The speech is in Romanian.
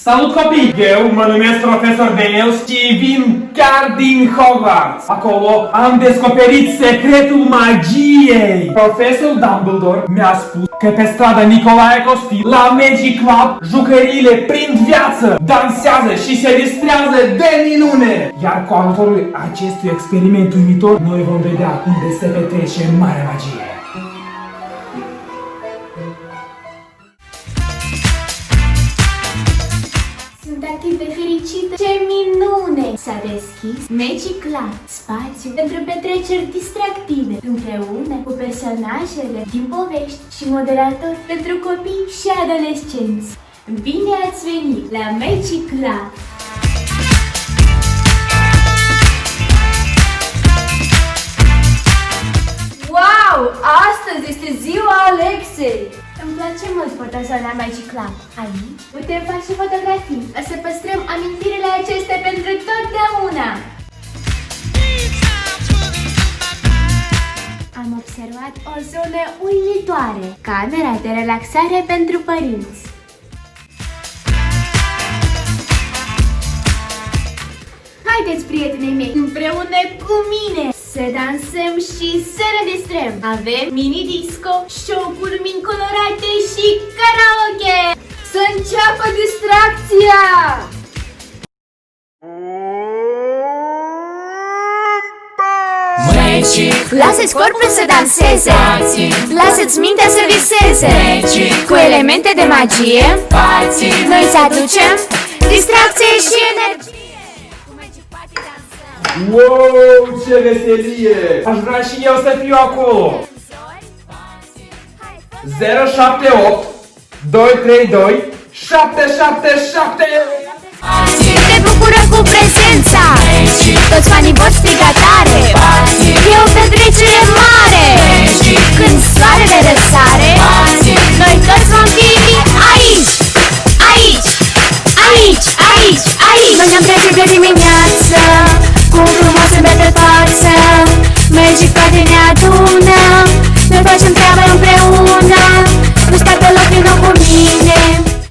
Salut copii! Eu mă numesc profesor Daniel și vin chiar din Hogwarts. Acolo am descoperit secretul magiei. Profesorul Dumbledore mi-a spus că pe strada Nicolae Costil, la Magic Club, jucăriile prind viață, dansează și se distrează de minune. Iar cu ajutorul acestui experiment uimitor, noi vom vedea unde se petrece marea magie. Sunt atât de fericită! Ce minune! S-a deschis Magic Club, spațiu pentru petreceri distractive, împreună cu personajele din povești și moderatori pentru copii și adolescenți. Bine ați venit la Magic Club! Wow! Astăzi este ziua Alexei! Îmi place mult fotozona Magic Club. Aici putem face fotografii. O să păstrăm amintirile acestea pentru totdeauna. Am observat o zonă uimitoare. Camera de relaxare pentru părinți. Haideți, prietenii mei, împreună cu mine să dansăm și să ne distrăm. Avem mini-disco, show-uri colorate și karaoke. Să înceapă distracția! Magic, Lasă-ți corpul să danseze, lasă-ți mintea să viseze. Magic, Cu elemente de magie, party, noi îți aducem distracție și energie. Cu Magic Party dansăm. Wow, ce veselie! Aș vrea și eu să fiu acolo! 078 232 777. Te bucură cu prezența. Toți fanii vor striga tare.